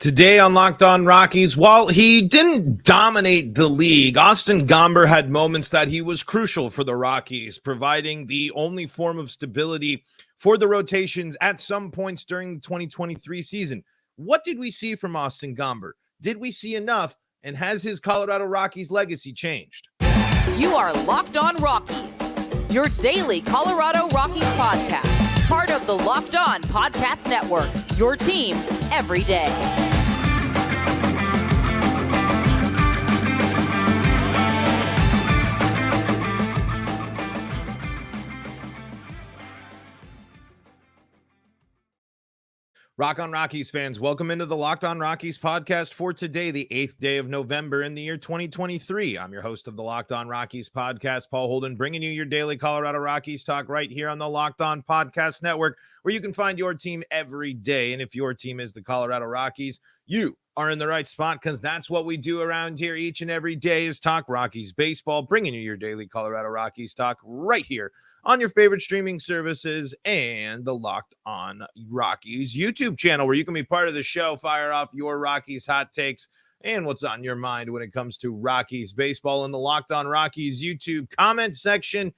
Today on Locked On Rockies, while he didn't dominate the league, Austin Gomber had moments that he was crucial for the Rockies, providing the only form of stability for the rotations at some points during the 2023 season. What did we see from Austin Gomber? Did we see enough? And has his Colorado Rockies legacy changed? You are Locked On Rockies, your daily Colorado Rockies podcast, part of the Locked On Podcast Network, your team every day. Rock on Rockies fans, welcome into the Locked On Rockies podcast for today, the 8th day of November in the year 2023. I'm your host of the Locked On Rockies podcast, Paul Holden, bringing you your daily Colorado Rockies talk right here on the Locked On Podcast Network, where you can find your team every day. And if your team is the Colorado Rockies, you are in the right spot, because that's what we do around here each and every day is talk Rockies baseball, bringing you your daily Colorado Rockies talk right here on your favorite streaming services and the Locked On Rockies YouTube channel, where you can be part of the show, fire off your Rockies hot takes and what's on your mind when it comes to Rockies baseball in the Locked On Rockies YouTube comment section.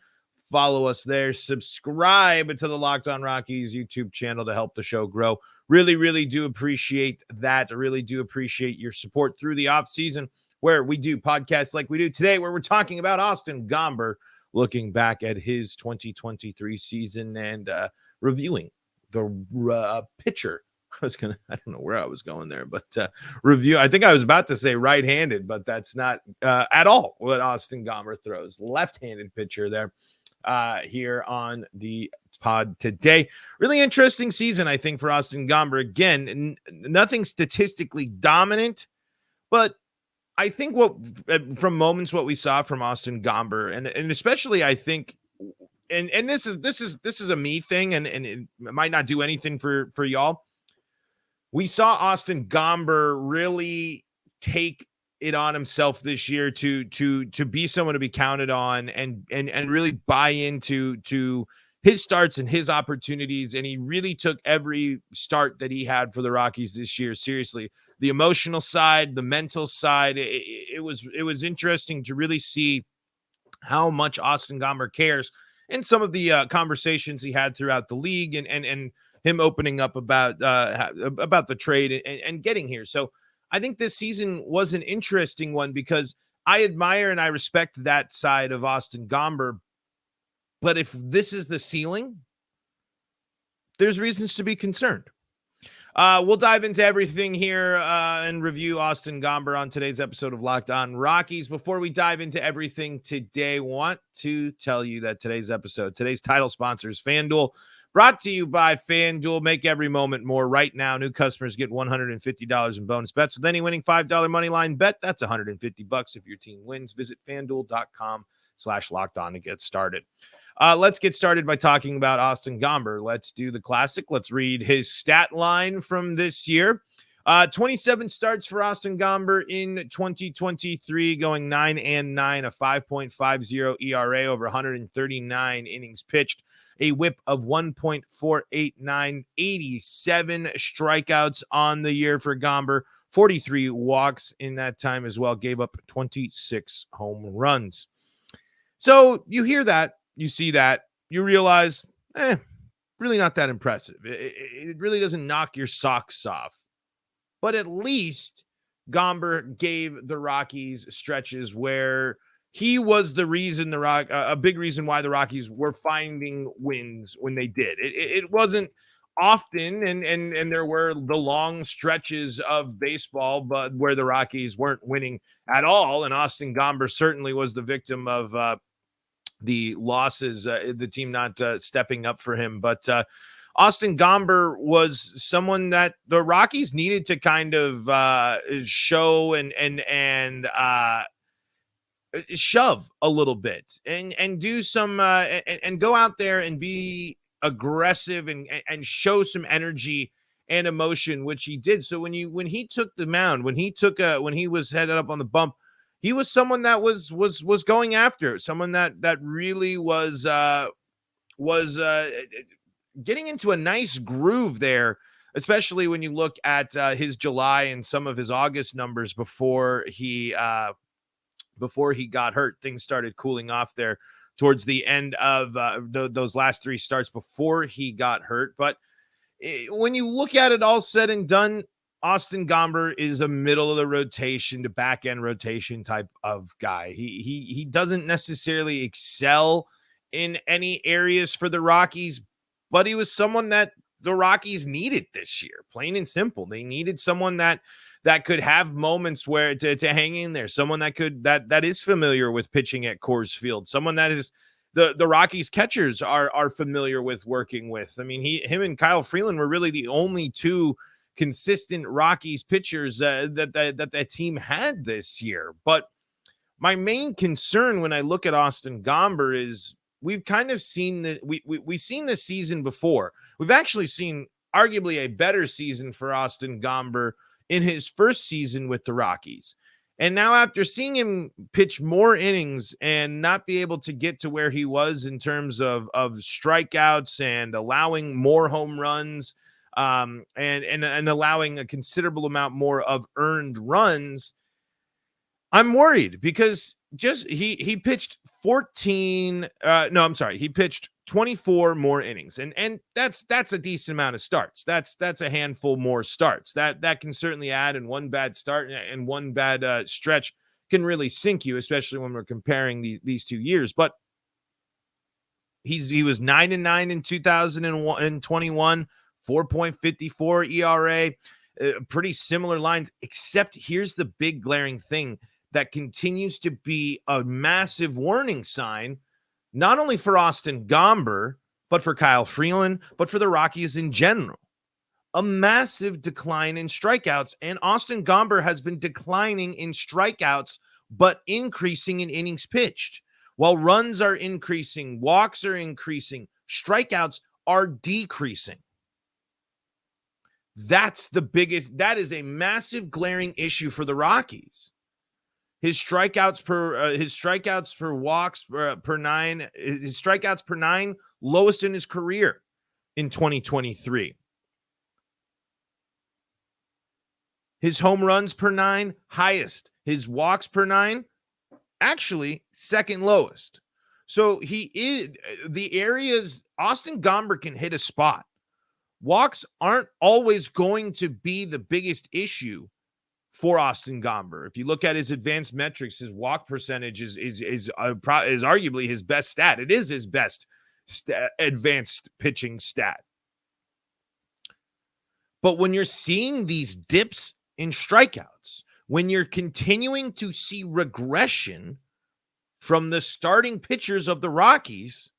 Follow us there. Subscribe to the Locked On Rockies YouTube channel to help the show grow. Really do appreciate that. I really do appreciate your support through the off season, where we do podcasts like we do today, where we're talking about Austin Gomber, looking back at his 2023 season and reviewing the pitcher. I don't know where I was going there, but review. I think I was about to say right-handed, but that's not at all what Austin Gomber throws. Left-handed pitcher there here on the pod today. Really interesting season, I think, for Austin Gomber. Again, nothing statistically dominant, but I think from moments what we saw from Austin Gomber, and especially I think, and this is a me thing, and it might not do anything for y'all. We saw Austin Gomber really take it on himself this year to be someone to be counted on, and really buy into his starts and his opportunities, and he really took every start that he had for the Rockies this year seriously. The emotional side, the mental side, it was interesting to really see how much Austin Gomber cares, and some of the conversations he had throughout the league, and him opening up about the trade and getting here. So I think this season was an interesting one, because I admire and I respect that side of Austin Gomber. But if this is the ceiling, there's reasons to be concerned. We'll dive into everything here and review Austin Gomber on today's episode of Locked On Rockies. Before we dive into everything today, want to tell you that today's title sponsor is FanDuel, brought to you by FanDuel. Make every moment more. Right now, new customers get $150 in bonus bets with any winning $5 moneyline bet. That's $150 if your team wins. Visit FanDuel.com/LockedOn to get started. Let's get started by talking about Austin Gomber. Let's do the classic. Let's read his stat line from this year. 27 starts for Austin Gomber in 2023, going 9-9, a 5.50 ERA over 139 innings pitched, a whip of 1.489, 87 strikeouts on the year for Gomber, 43 walks in that time as well, gave up 26 home runs. So you hear that, you see that, you realize, really not that impressive. It really doesn't knock your socks off. But at least Gomber gave the Rockies stretches where he was the reason a big reason why the Rockies were finding wins when they did. It wasn't often, and there were the long stretches of baseball, but where the Rockies weren't winning at all. And Austin Gomber certainly was the victim of the losses, the team not stepping up for him. But Austin Gomber was someone that the Rockies needed to kind of show and shove a little bit and do some and go out there and be aggressive and show some energy and emotion, which he did. So when he took the mound, when he was headed up on the bump, he was someone that was going after, someone that really was getting into a nice groove there especially when you look at his July and some of his August numbers before he got hurt. Things started cooling off there towards the end of those last 3 starts before he got hurt. But when you look at it all said and done, Austin Gomber is a middle of the rotation to back end rotation type of guy. He doesn't necessarily excel in any areas for the Rockies, but he was someone that the Rockies needed this year, plain and simple. They needed someone that could have moments where to hang in there, someone that is familiar with pitching at Coors Field, someone that is the Rockies catchers are familiar with working with. I mean, him and Kyle Freeland were really the only 2 consistent Rockies pitchers that team had this year. But my main concern when I look at Austin Gomber is we've kind of seen that we've seen this season before. We've actually seen arguably a better season for Austin Gomber in his first season with the Rockies. And now after seeing him pitch more innings and not be able to get to where he was in terms of strikeouts and allowing more home runs, and allowing a considerable amount more of earned runs, I'm worried because he pitched 24 more innings, and that's a decent amount of starts. That's a handful more starts. That can certainly add, and one bad start and one bad stretch can really sink you, especially when we're comparing these 2 years. But he was 9-9 in 2021. 4.54 ERA, pretty similar lines, except here's the big glaring thing that continues to be a massive warning sign, not only for Austin Gomber, but for Kyle Freeland, but for the Rockies in general. A massive decline in strikeouts, and Austin Gomber has been declining in strikeouts, but increasing in innings pitched. While runs are increasing, walks are increasing, strikeouts are decreasing. That is a massive glaring issue for the Rockies. His strikeouts per walks per 9, his strikeouts per 9, lowest in his career in 2023. His home runs per 9, highest. His walks per 9, actually second lowest. So he is the areas Austin Gomber can hit a spot. Walks aren't always going to be the biggest issue for Austin Gomber. If you look at his advanced metrics, his walk percentage is arguably his best stat. It is his best advanced pitching stat. But when you're seeing these dips in strikeouts, when you're continuing to see regression from the starting pitchers of the Rockies,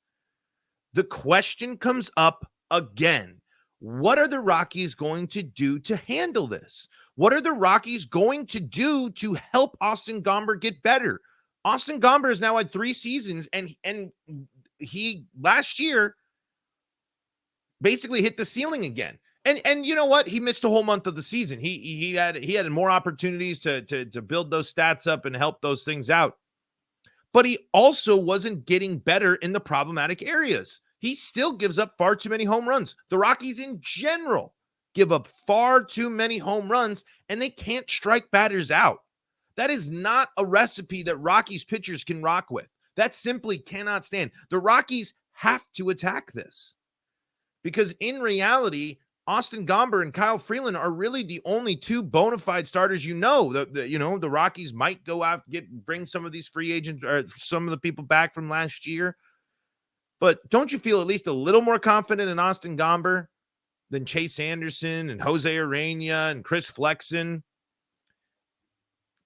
the question comes up again. What are the Rockies going to do to handle this? What are the Rockies going to do to help Austin Gomber get better? Austin Gomber has now had 3 seasons, and he last year basically hit the ceiling again. And you know what? He missed a whole month of the season. He had more opportunities to build those stats up and help those things out. But he also wasn't getting better in the problematic areas. He still gives up far too many home runs. The Rockies in general give up far too many home runs, and they can't strike batters out. That is not a recipe that Rockies pitchers can rock with. That simply cannot stand. The Rockies have to attack this because in reality, Austin Gomber and Kyle Freeland are really the only 2 bona fide starters. The Rockies might go out, bring some of these free agents or some of the people back from last year. But don't you feel at least a little more confident in Austin Gomber than Chase Anderson and Jose Urena and Chris Flexen?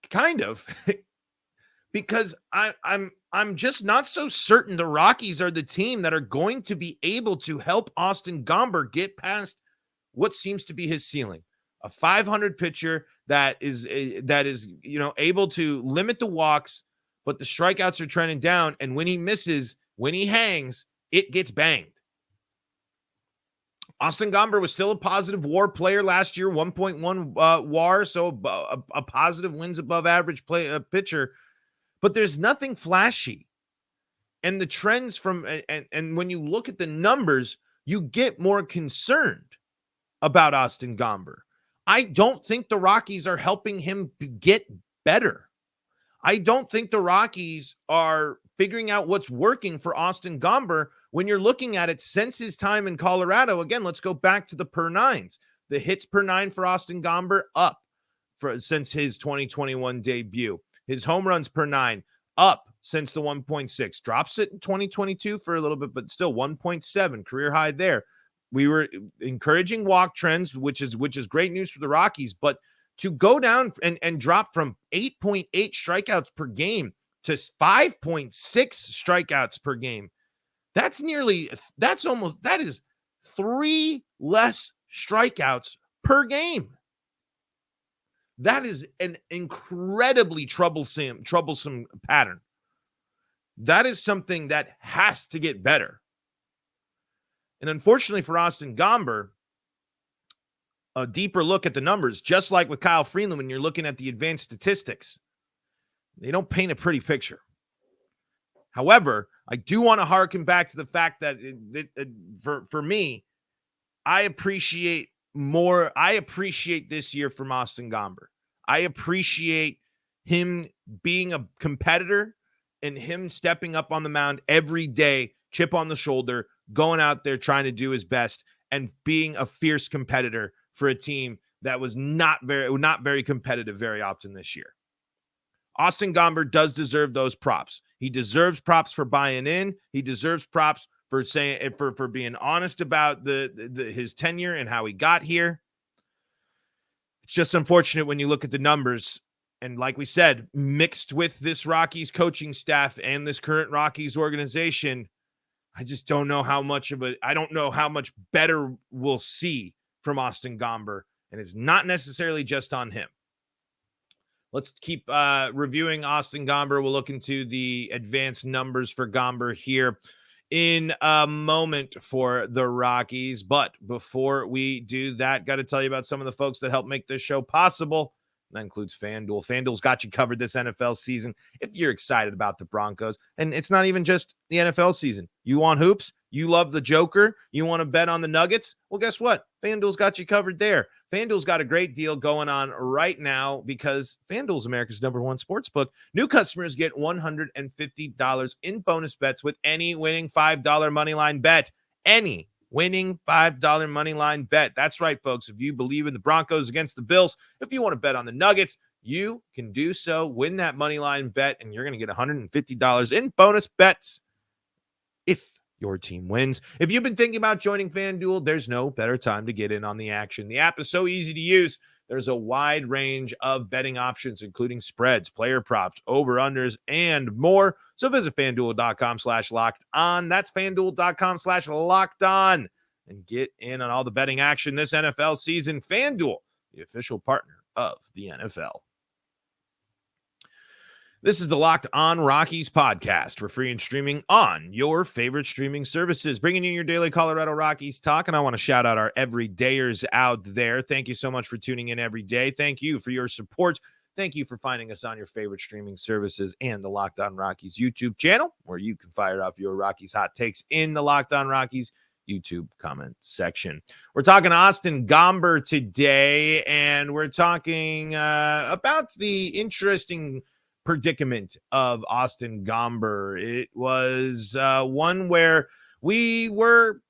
Kind of. Because I'm just not so certain the Rockies are the team that are going to be able to help Austin Gomber get past what seems to be his ceiling. A 500 pitcher that is able to limit the walks, but the strikeouts are trending down, and when he misses, when he hangs, it gets banged. Austin Gomber was still a positive WAR player last year, 1.1 WAR, so a positive wins above average pitcher. But there's nothing flashy. And the trends and when you look at the numbers, you get more concerned. about Austin Gomber. I don't think the Rockies are helping him get better. I don't think the Rockies are figuring out what's working for Austin Gomber when you're looking at it since his time in Colorado. Again, let's go back to the per nines. The hits per nine for Austin Gomber up since his 2021 debut. His home runs per nine up since the 1.6. Drops it in 2022 for a little bit, but still 1.7, career high there. We were encouraging walk trends, which is great news for the Rockies, but to go down and drop from 8.8 strikeouts per game to 5.6 strikeouts per game, that is 3 less strikeouts per game. That is an incredibly troublesome pattern. That is something that has to get better. And unfortunately for Austin Gomber, a deeper look at the numbers, just like with Kyle Freeland, when you're looking at the advanced statistics, they don't paint a pretty picture. However, I do want to harken back to the fact that for me, I appreciate this year from Austin Gomber. I appreciate him being a competitor and him stepping up on the mound every day, chip on the shoulder, going out there trying to do his best and being a fierce competitor for a team that was not very competitive very often this year. Austin Gomber does deserve those props. He deserves props for buying in. He deserves props for saying for being honest about his tenure and how he got here. It's just unfortunate when you look at the numbers, and like we said, mixed with this Rockies coaching staff and this current Rockies organization, I just don't know how much better we'll see from Austin Gomber, and it's not necessarily just on him. Let's keep reviewing Austin Gomber. We'll look into the advanced numbers for Gomber here in a moment for the Rockies. But before we do that, got to tell you about some of the folks that help make this show possible. That includes FanDuel. FanDuel's got you covered this NFL season if you're excited about the Broncos. And it's not even just the NFL season. You want hoops? You love the Joker? You want to bet on the Nuggets? Well, guess what? FanDuel's got you covered there. FanDuel's got a great deal going on right now because FanDuel's America's number one sportsbook. New customers get $150 in bonus bets with any winning $5 moneyline bet. Any winning $5 moneyline bet. That's right, folks. If you believe in the Broncos against the Bills, if you want to bet on the Nuggets, you can do so. Win that moneyline bet, and you're going to get $150 in bonus bets if your team wins. If you've been thinking about joining FanDuel, there's no better time to get in on the action. The app is so easy to use. There's a wide range of betting options, including spreads, player props, over-unders, and more. So visit FanDuel.com/locked-on. That's FanDuel.com/locked-on. And get in on all the betting action this NFL season. FanDuel, the official partner of the NFL. This is the Locked On Rockies podcast. We're free and streaming on your favorite streaming services, bringing you your daily Colorado Rockies talk. And I want to shout out our everydayers out there. Thank you so much for tuning in every day. Thank you for your support. Thank you for finding us on your favorite streaming services and the Locked On Rockies YouTube channel, where you can fire off your Rockies hot takes in the Locked On Rockies YouTube comment section. We're talking Austin Gomber today, and we're talking about the interesting predicament of Austin Gomber. It was one where we were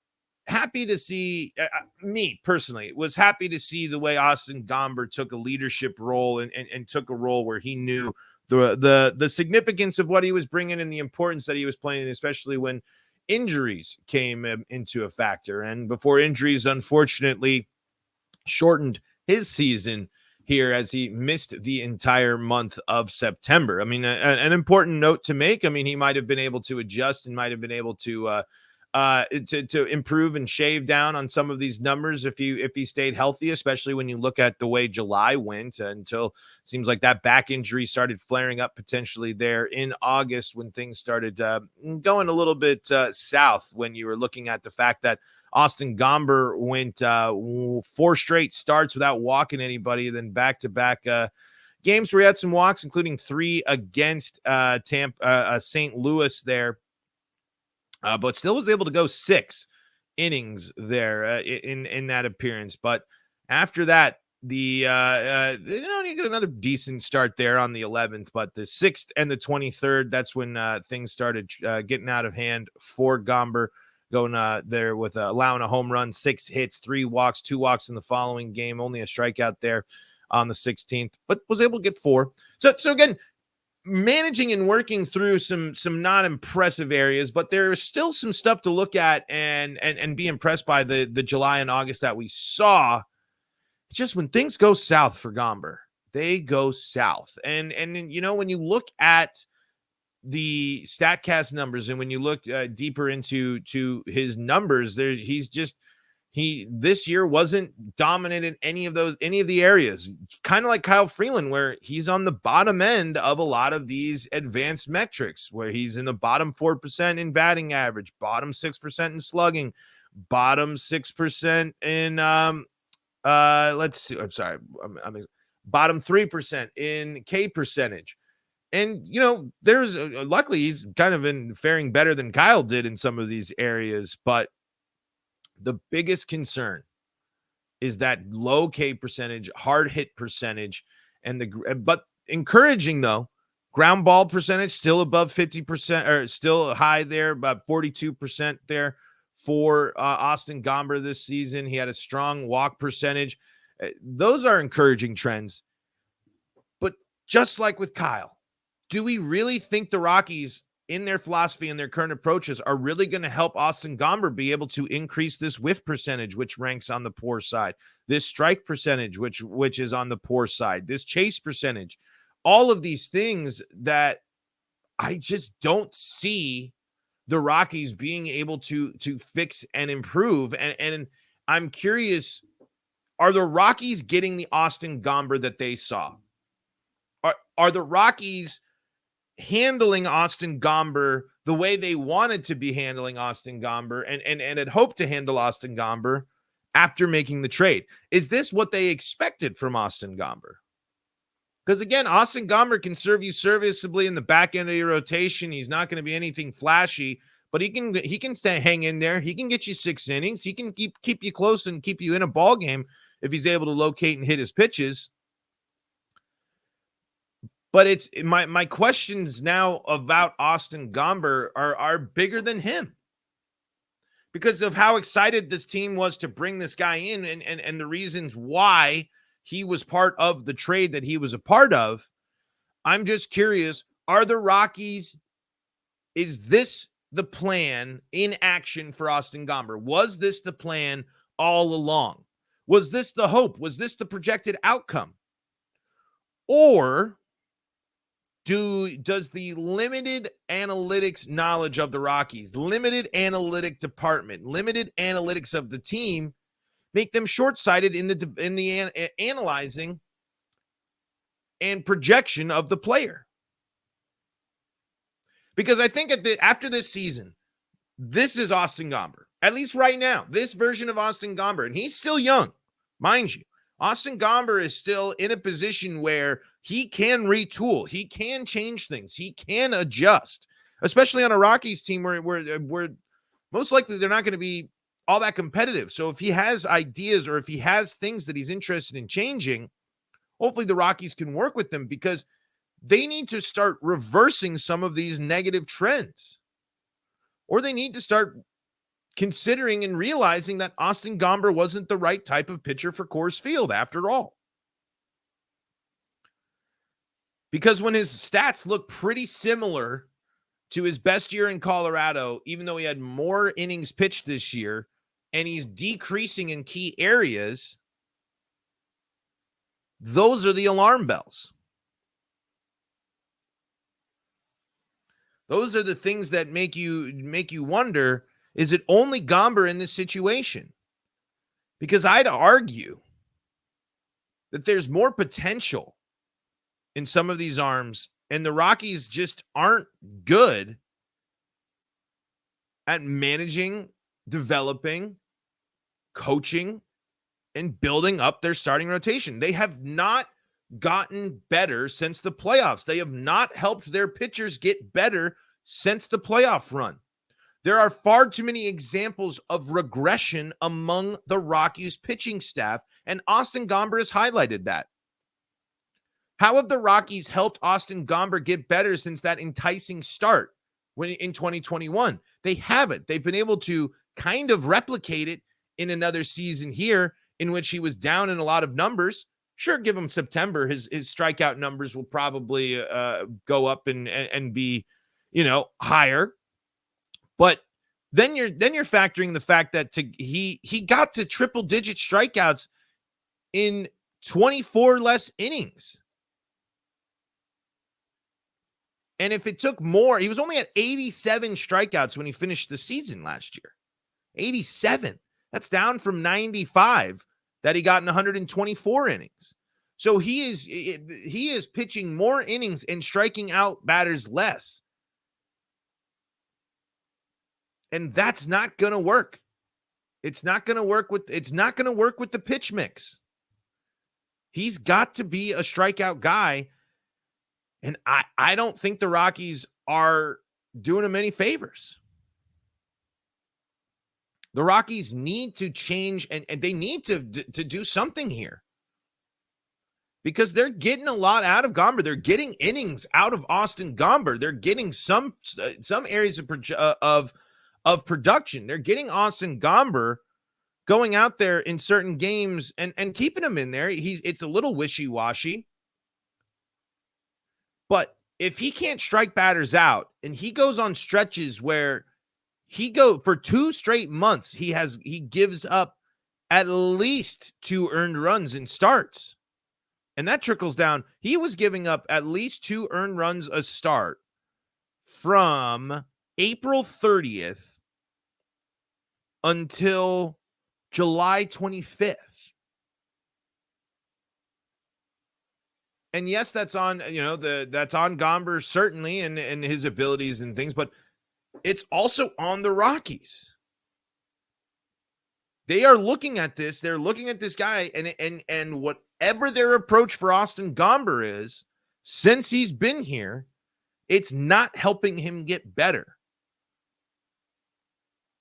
happy to see, me personally, was happy to see the way Austin Gomber took a leadership role and took a role where he knew the significance of what he was bringing and the importance that he was playing, especially when injuries came into a factor. And before injuries, unfortunately, shortened his season here as he missed the entire month of September. I mean, an important note to make. I mean, he might have been able to adjust and might have been able to improve and shave down on some of these numbers if he stayed healthy, especially when you look at the way July went until it seems like that back injury started flaring up potentially there in August when things started going a little bit south, when you were looking at the fact that Austin Gomber went 4 straight starts without walking anybody, then back-to-back games where he had some walks, including 3 against St. Louis there, but still was able to go 6 innings there in that appearance. But after that, you get another decent start there on the 11th, but the 6th and the 23rd, that's when things started getting out of hand for Gomber, going there with allowing a home run, 6 hits, 3 walks, 2 walks in the following game, only a strikeout there on the 16th, but was able to get 4. So again, managing and working through some not impressive areas, but there's still some stuff to look at and be impressed by the July and August that we saw. It's just when things go south for Gomber, they go south. And when you look at the StatCast numbers and when you look deeper into his numbers, this year wasn't dominant in any of the areas, kind of like Kyle Freeland, where he's on the bottom end of a lot of these advanced metrics, where he's in the bottom 4% in batting average, bottom 6% in slugging, bottom 6% in let's see. I'm sorry. I'm bottom 3% in K percentage. And, there's luckily he's kind of been faring better than Kyle did in some of these areas. But the biggest concern is that low K percentage, hard hit percentage, but encouraging though, ground ball percentage still above 50%, or still high there, about 42% there for Austin Gomber this season. He had a strong walk percentage. Those are encouraging trends. But just like with Kyle, do we really think the Rockies, in their philosophy and their current approaches, are really going to help Austin Gomber be able to increase this whiff percentage, which ranks on the poor side, this strike percentage, which is on the poor side, this chase percentage, all of these things that I just don't see the Rockies being able to fix and improve. And I'm curious, are the Rockies getting the Austin Gomber that they saw? Are the Rockies handling Austin Gomber the way they wanted to be handling Austin Gomber and had hoped to handle Austin Gomber after making the trade? Is this what they expected from Austin Gomber? Because again, Austin Gomber can serve you serviceably in the back end of your rotation. He's not going to be anything flashy, but he can hang in there. He can get you 6 innings. He can keep you close and keep you in a ball game if he's able to locate and hit his pitches. But it's my questions now about Austin Gomber are bigger than him, because of how excited this team was to bring this guy in and the reasons why he was part of the trade that he was a part of. I'm just curious, are the Rockies, is this the plan in action for Austin Gomber? Was this the plan all along? Was this the hope? Was this the projected outcome? Or does the limited analytics knowledge of the Rockies, limited analytic department, limited analytics of the team make them short-sighted in the analyzing and projection of the player? Because I think after this season, this is Austin Gomber. At least right now, this version of Austin Gomber, and he's still young, mind you. Austin Gomber is still in a position where he can retool. He can change things. He can adjust, especially on a Rockies team where most likely they're not going to be all that competitive. So if he has ideas or if he has things that he's interested in changing, hopefully the Rockies can work with them, because they need to start reversing some of these negative trends, or they need to start considering and realizing that Austin Gomber wasn't the right type of pitcher for Coors Field after all. Because when his stats look pretty similar to his best year in Colorado, even though he had more innings pitched this year, and he's decreasing in key areas, those are the alarm bells. Those are the things that make you wonder, is it only Gomber in this situation? Because I'd argue that there's more potential in some of these arms, and the Rockies just aren't good at managing, developing, coaching, and building up their starting rotation. They have not gotten better since the playoffs. They have not helped their pitchers get better since the playoff run. There are far too many examples of regression among the Rockies pitching staff, and Austin Gomber has highlighted that. How have the Rockies helped Austin Gomber get better since that enticing start in 2021? They haven't. They've been able to kind of replicate it in another season here in which he was down in a lot of numbers. Sure, give him September. His strikeout numbers will probably go up and be, higher. But then you're factoring the fact that he got to triple-digit strikeouts in 24 less innings. And if it took more, he was only at 87 strikeouts when he finished the season last year. 87. That's down from 95 that he got in 124 innings. So he is pitching more innings and striking out batters less. And that's not going to work. It's not going to work with the pitch mix. He's got to be a strikeout guy. And I don't think the Rockies are doing him any favors. The Rockies need to change, and they need to do something here. Because they're getting a lot out of Gomber. They're getting innings out of Austin Gomber. They're getting some areas of production. They're getting Austin Gomber going out there in certain games and keeping him in there. It's a little wishy-washy. But if he can't strike batters out and he goes on stretches where for 2 straight months, he gives up at least 2 earned runs in starts. And that trickles down. He was giving up at least 2 earned runs a start from April 30th until July 25th. And yes, that's on, that's on Gomber certainly and his abilities and things, but it's also on the Rockies. They are looking at this. They're looking at this guy and whatever their approach for Austin Gomber is, since he's been here, it's not helping him get better.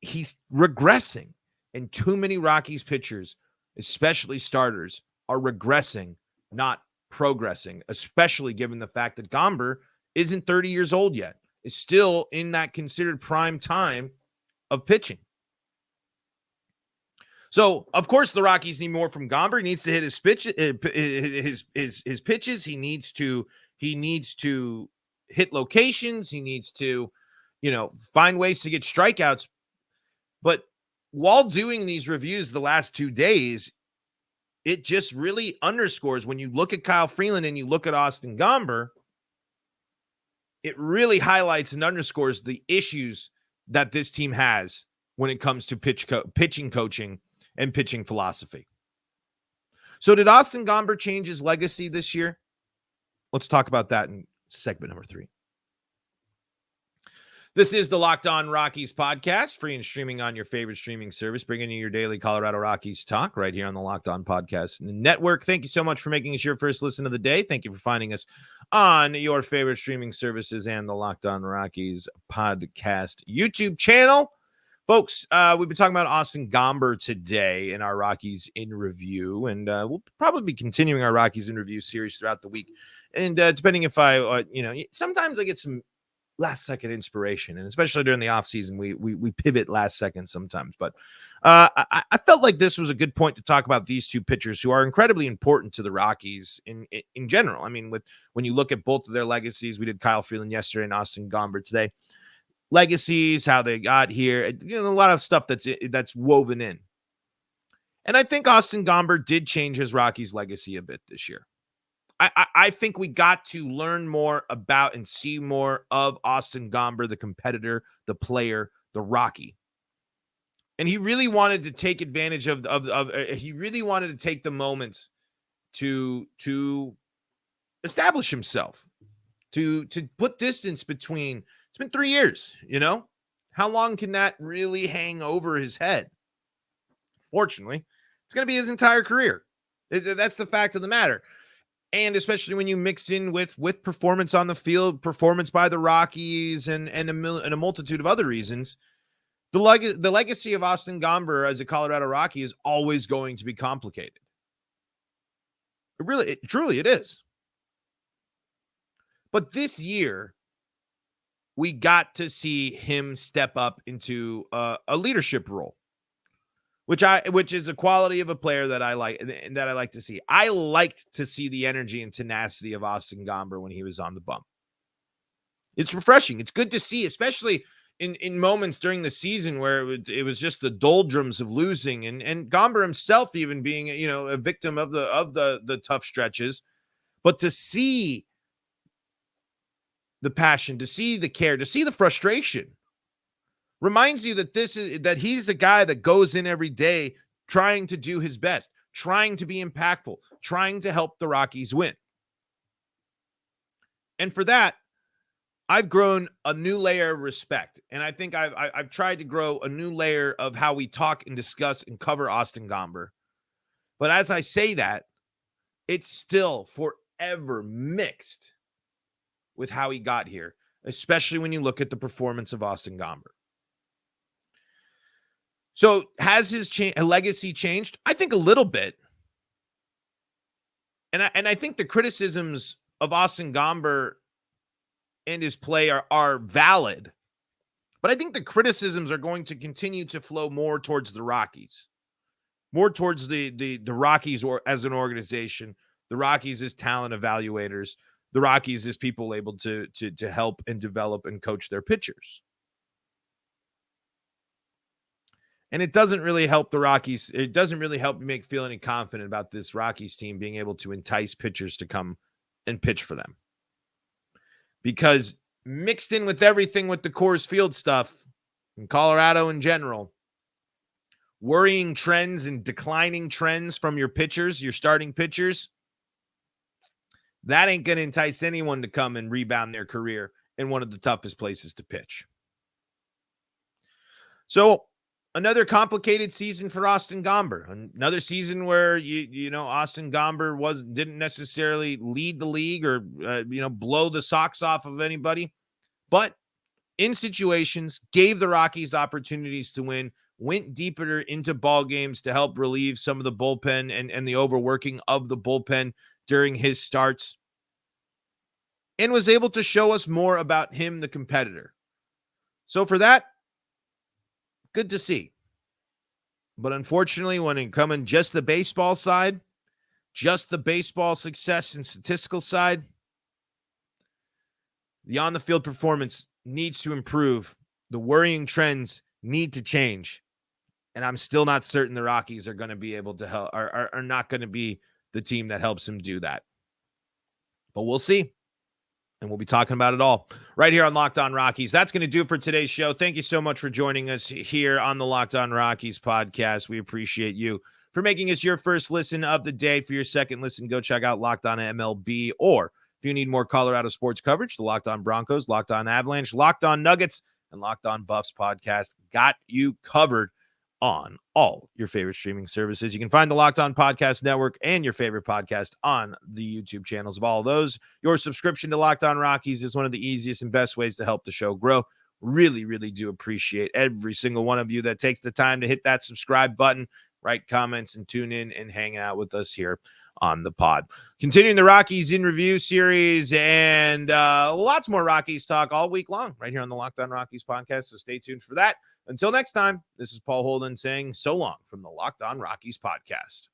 He's regressing, and too many Rockies pitchers, especially starters, are regressing, not progressing, especially given the fact that Gomber isn't 30 years old yet, is still in that considered prime time of pitching. So, of course, the Rockies need more from Gomber. He needs to hit his pitches. He needs to hit locations. He needs to, find ways to get strikeouts. But while doing these reviews the last 2 days, it just really underscores when you look at Kyle Freeland and you look at Austin Gomber, it really highlights and underscores the issues that this team has when it comes to pitching coaching and pitching philosophy. So did Austin Gomber change his legacy this year? Let's talk about that in segment number 3. This is the Locked On Rockies podcast, free and streaming on your favorite streaming service, bringing you your daily Colorado Rockies talk right here on the Locked On Podcast Network. Thank you so much for making us your first listen of the day. Thank you for finding us on your favorite streaming services and the Locked On Rockies podcast YouTube channel. Folks, we've been talking about Austin Gomber today in our Rockies in Review, and we'll probably be continuing our Rockies in Review series throughout the week. And depending if sometimes I get some last-second inspiration, and especially during the offseason, we pivot last second sometimes. But I felt like this was a good point to talk about these two pitchers who are incredibly important to the Rockies in general. I mean, when you look at both of their legacies, we did Kyle Freeland yesterday and Austin Gomber today. Legacies, how they got here, a lot of stuff that's woven in. And I think Austin Gomber did change his Rockies legacy a bit this year. I think we got to learn more about and see more of Austin Gomber, the competitor, the player, the Rocky. And he really wanted to take advantage of he really wanted to take the moments to establish himself, to put distance between. It's been 3 years, How long can that really hang over his head? Fortunately, it's going to be his entire career. That's the fact of the matter. And especially when you mix in with performance on the field, performance by the Rockies, and a multitude of other reasons, The legacy of Austin Gomber as a Colorado Rocky is always going to be complicated. Truly it is. But this year, we got to see him step up into a leadership role, which is a quality of a player that I like to see. I liked to see the energy and tenacity of Austin Gomber when he was on the bump. It's refreshing. It's good to see, especially in moments during the season where it was just the doldrums of losing, and Gomber himself even being a victim of the tough stretches. But to see the passion, to see the care, to see the frustration reminds you that he's a guy that goes in every day trying to do his best, trying to be impactful, trying to help the Rockies win. And for that, I've grown a new layer of respect. And I think I've tried to grow a new layer of how we talk and discuss and cover Austin Gomber. But as I say that, it's still forever mixed with how he got here, especially when you look at the performance of Austin Gomber. So has his legacy changed? I think a little bit. And I think the criticisms of Austin Gomber and his play are valid. But I think the criticisms are going to continue to flow more towards the Rockies. More towards the Rockies or as an organization. The Rockies as talent evaluators. The Rockies as people able to help and develop and coach their pitchers. And it doesn't really help the Rockies. It doesn't really help you feel any confident about this Rockies team being able to entice pitchers to come and pitch for them. Because mixed in with everything with the Coors Field stuff in Colorado in general, worrying trends and declining trends from your pitchers, your starting pitchers, that ain't going to entice anyone to come and rebound their career in one of the toughest places to pitch. So another complicated season for Austin Gomber. Another season where Austin Gomber didn't necessarily lead the league or blow the socks off of anybody, but in situations gave the Rockies opportunities to win, went deeper into ball games to help relieve some of the bullpen and the overworking of the bullpen during his starts, and was able to show us more about him, the competitor. So for that, good to see. But unfortunately, when it comes just the baseball side, just the baseball success and statistical side, the on-the-field performance needs to improve. The worrying trends need to change. And I'm still not certain the Rockies are going to be able to help, are not going to be the team that helps him do that. But we'll see. And we'll be talking about it all right here on Locked On Rockies. That's going to do it for today's show. Thank you so much for joining us here on the Locked On Rockies podcast. We appreciate you for making us your first listen of the day. For your second listen, go check out Locked On MLB. Or if you need more Colorado sports coverage, the Locked On Broncos, Locked On Avalanche, Locked On Nuggets, and Locked On Buffs podcast got you covered on all your favorite streaming services. You can find the Locked On Podcast Network and your favorite podcast on the YouTube channels of all of those. Your subscription to Locked On Rockies is one of the easiest and best ways to help the show grow. Really, really do appreciate every single one of you that takes the time to hit that subscribe button, write comments, and tune in and hang out with us here on the pod. Continuing the Rockies in Review series and lots more Rockies talk all week long right here on the Locked On Rockies podcast, so stay tuned for that. Until next time, this is Paul Holden saying so long from the Locked On Rockies podcast.